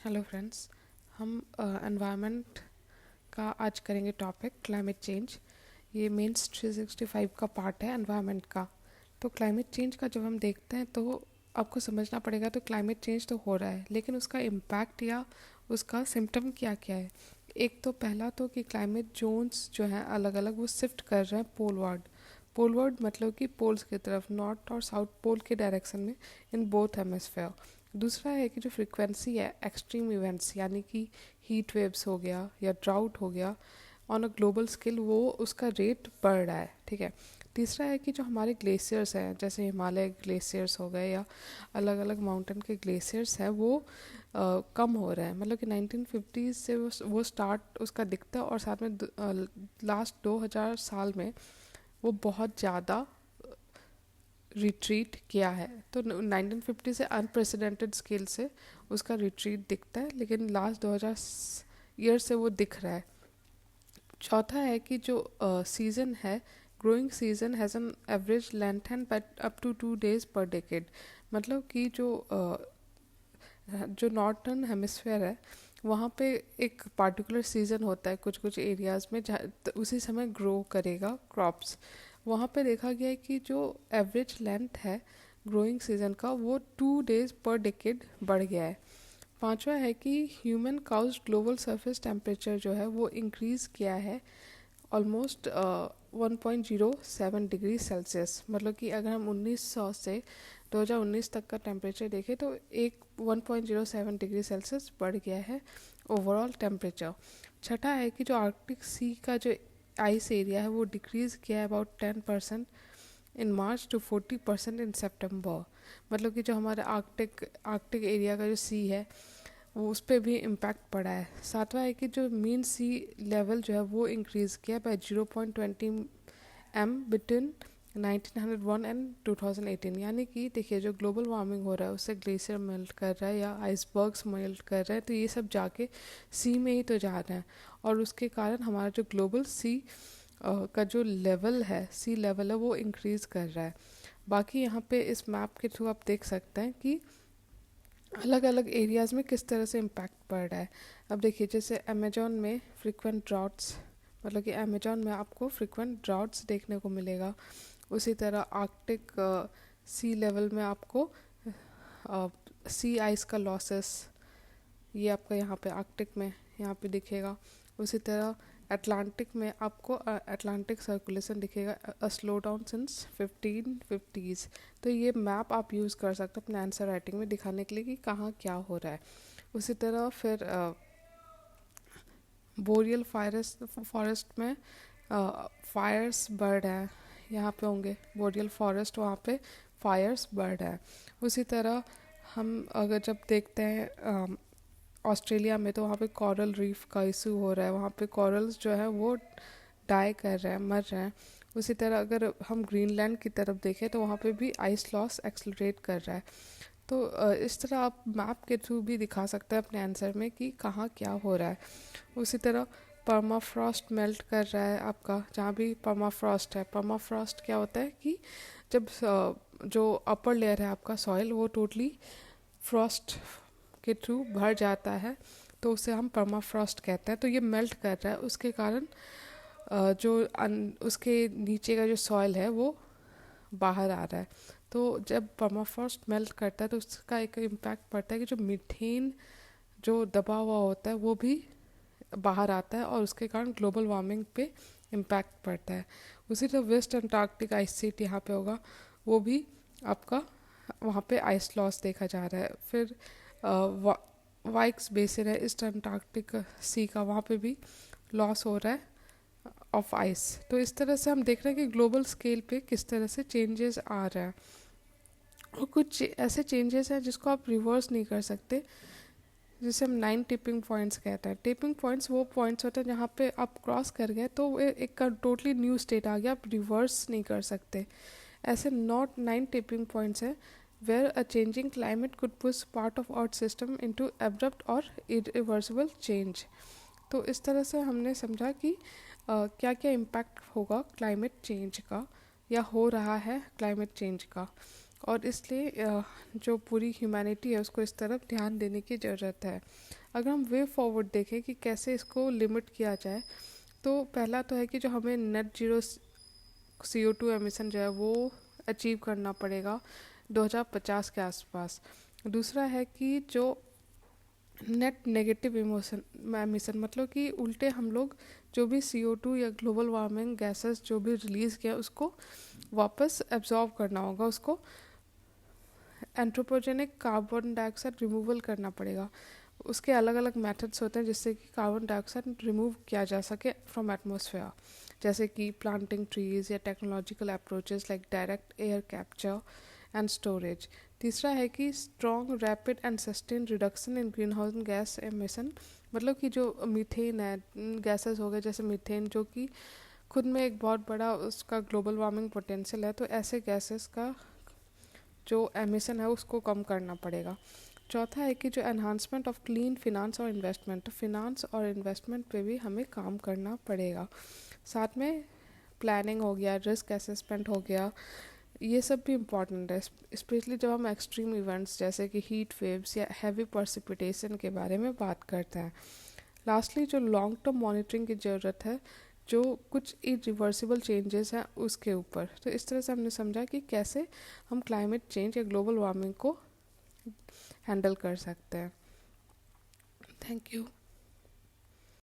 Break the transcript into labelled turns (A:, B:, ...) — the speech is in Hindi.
A: Hello friends. हम एनवायरनमेंट का आज करेंगे टॉपिक क्लाइमेट चेंज। ये मेंस 365 का पार्ट है एनवायरनमेंट का। तो क्लाइमेट चेंज का जब हम देखते हैं तो आपको समझना पड़ेगा, तो क्लाइमेट चेंज तो हो रहा है लेकिन उसका इम्पैक्ट या उसका सिम्टम क्या क्या है। एक तो पहला तो कि क्लाइमेट जोन्स जो हैं अलग अलग वो शिफ्ट कर रहे हैं पोलवर्ड। पोलवर्ड मतलब कि पोल्स की तरफ, नॉर्थ और साउथ पोल के डायरेक्शन में, इन बोथ हेमिस्फेयर। दूसरा है कि जो फ्रिक्वेंसी है एक्सट्रीम इवेंट्स यानी कि हीट वेव्स हो गया या ड्राउट हो गया ऑन अ ग्लोबल स्केल, वो उसका रेट बढ़ रहा है। ठीक है। तीसरा है कि जो हमारे ग्लेशियर्स हैं, जैसे हिमालय ग्लेशियर्स हो गए या अलग अलग माउंटेन के ग्लेशियर्स हैं, वो कम हो रहे हैं। मतलब कि 1950 से वो स्टार्ट उसका दिखता है और साथ में लास्ट 2000 साल में वो बहुत ज़्यादा रिट्रीट किया है। तो 1950 से अनप्रेसिडेंटेड स्केल से उसका रिट्रीट दिखता है, लेकिन लास्ट 2000 ईयर से वो दिख रहा है। चौथा है कि जो सीज़न है, growing season has an average length and up to 2 days per decade. मतलब कि जो नॉर्थर्न हेमिस्फेयर है वहाँ पे एक पार्टिकुलर सीज़न होता है कुछ कुछ एरियाज़ में, जहाँ तो उसी समय ग्रो करेगा क्रॉप्स। वहाँ पे देखा गया है कि जो एवरेज लेंथ है ग्रोइंग सीजन का वो 2 days पर डेकेड बढ़ गया है। पांचवा है कि human cause global surface temperature जो है वो इंक्रीज़ किया है ऑलमोस्ट 1.07 डिग्री सेल्सियस। मतलब कि अगर हम 1900 से 2019 तक का टेम्परेचर देखें तो एक 1.07 डिग्री सेल्सियस बढ़ गया है ओवरऑल टेम्परेचर। छठा है कि जो आर्कटिक सी का जो आइस एरिया है वो डिक्रीज़ किया है अबाउट 10% इन मार्च टू 40% इन सितंबर। मतलब कि जो हमारा आर्कटिक आर्कटिक एरिया का जो सी है वो उस पर भी इम्पैक्ट पड़ा है। सातवां है कि जो मीन सी लेवल जो है वो इंक्रीज़ किया बाय 0.20 m बिटवीन 1901 एंड 2018। यानी कि देखिए जो ग्लोबल वार्मिंग हो रहा है उससे ग्लेशियर मेल्ट कर रहा है या आइसबर्ग्स मेल्ट कर रहे हैं, तो ये सब जाके सी में ही तो जा रहे हैं और उसके कारण हमारा जो ग्लोबल सी का जो लेवल है, सी लेवल है, वो इंक्रीज़ कर रहा है। बाकी यहाँ पे इस मैप के थ्रू आप देख सकते हैं कि अलग अलग एरियाज़ में किस तरह से इम्पैक्ट पड़ रहा है। अब देखिए जैसे अमेजोन में फ्रिक्वेंट ड्राउट्स, मतलब कि अमेजोन में आपको फ्रिक्वेंट ड्राउट्स देखने को मिलेगा। उसी तरह आर्कटिक सी लेवल में आपको सी आइस का लॉसेस, ये आपका यहाँ पे आर्कटिक में यहाँ पे दिखेगा। उसी तरह अटलांटिक में आपको अटलांटिक सर्कुलेशन दिखेगा, a slow down since 1550s। तो ये मैप आप यूज़ कर सकते हो अपने आंसर राइटिंग में दिखाने के लिए कि कहाँ क्या हो रहा है। उसी तरह फिर बोरियल फॉरेस्ट में फायर्स बढ़ रहे हैं, यहाँ पे होंगे बोरियल फॉरेस्ट, वहाँ पे फायर्स बढ़ रहे हैं। उसी तरह हम अगर जब देखते हैं ऑस्ट्रेलिया में, तो वहाँ पे कोरल रीफ का इशू हो रहा है, वहाँ पे कोरल्स जो है वो डाई कर रहे हैं, मर रहे हैं। उसी तरह अगर हम ग्रीनलैंड की तरफ देखें तो वहाँ पे भी आइस लॉस एक्सलरेट कर रहा है। तो इस तरह आप मैप के थ्रू भी दिखा सकते हैं अपने आंसर में कि कहाँ क्या हो रहा है। उसी तरह परमाफ्रॉस्ट मेल्ट कर रहा है आपका, जहाँ भी परमाफ्रॉस्ट है। परमाफ्रॉस्ट क्या होता है कि जब जो अपर लेयर है आपका सॉइल वो टोटली फ्रॉस्ट के थ्रू भर जाता है, तो उसे हम परमाफ्रॉस्ट कहते हैं। तो ये मेल्ट कर रहा है, उसके कारण उसके नीचे का जो सॉइल है वो बाहर आ रहा है। तो जब परमाफ्रॉस्ट मेल्ट करता है तो उसका एक इम्पैक्ट पड़ता है कि जो मीथेन जो दबा हुआ होता है वो भी बाहर आता है और उसके कारण ग्लोबल वार्मिंग पे इम्पैक्ट पड़ता है। उसी तरह वेस्ट अंटार्कटिक आइस सीट यहाँ पे होगा, वो भी आपका वहाँ पे आइस लॉस देखा जा रहा है। फिर वाइक्स बेसिन है ईस्ट अंटार्कटिक सी का, वहाँ पे भी लॉस हो रहा है ऑफ आइस। तो इस तरह से हम देख रहे हैं कि ग्लोबल स्केल पे किस तरह से चेंजेस आ रहे हैं। और कुछ ऐसे चेंजेस हैं जिसको आप रिवर्स नहीं कर सकते, जिसे हम 9 टिपिंग पॉइंट्स कहते हैं। टिपिंग पॉइंट्स वो पॉइंट्स होते हैं जहाँ पे आप क्रॉस कर गए तो एक टोटली न्यू स्टेट आ गया, आप रिवर्स नहीं कर सकते। ऐसे नॉट 9 टिपिंग पॉइंट्स हैं where a changing climate could push part of Earth system into abrupt और irreversible change। तो इस तरह से हमने समझा कि क्या क्या इम्पैक्ट होगा क्लाइमेट चेंज का या हो रहा है क्लाइमेट चेंज का। और इसलिए जो पूरी ह्यूमैनिटी है उसको इस तरफ ध्यान देने की ज़रूरत है। अगर हम वे फॉरवर्ड देखें कि कैसे इसको लिमिट किया जाए, तो पहला तो है कि जो हमें नेट जीरो CO2 एमिशन जो है वो अचीव करना पड़ेगा 2050 के आसपास। दूसरा है कि जो नेट नेगेटिव एमिशन मतलब कि उल्टे हम लोग जो भी CO2 या ग्लोबल वार्मिंग गैसेस जो भी रिलीज़ किया उसको वापस एब्जॉर्ब करना होगा, उसको एंथ्रोपोजेनिक कार्बन डाइऑक्साइड रिमूवल करना पड़ेगा। उसके अलग अलग मेथड्स होते हैं जिससे कि कार्बन डाइऑक्साइड रिमूव किया जा सके फ्रॉम एटमॉस्फेयर, जैसे कि प्लांटिंग ट्रीज या technological approaches like direct air capture and storage. तीसरा है कि strong rapid and sustain reduction in green house gas emission, मतलब कि जो मीथेन है, गैसेस हो गए जैसे मीथेन जो कि खुद में एक बहुत बड़ा उसका ग्लोबल वार्मिंग पोटेंशियल है, तो ऐसे गैसेस का जो एमिशन है उसको कम करना पड़ेगा। चौथा है कि जो एनहांसमेंट ऑफ क्लीन फिनांस और इन्वेस्टमेंट, फाइनेंस और इन्वेस्टमेंट पे भी हमें काम करना पड़ेगा। साथ में प्लानिंग हो गया, रिस्क असेसमेंट हो गया, ये सब भी इम्पॉर्टेंट है, स्पेशली जब हम एक्सट्रीम इवेंट्स जैसे कि हीट वेव्स या हैवी पर्सिपिटेशन के बारे में बात करते हैं। लास्टली जो लॉन्ग टर्म मॉनिटरिंग की ज़रूरत है, जो कुछ इरिवर्सिबल चेंजेस हैं उसके ऊपर। तो इस तरह से हमने समझा कि कैसे हम क्लाइमेट चेंज या ग्लोबल वार्मिंग को हैंडल कर सकते हैं। Thank you.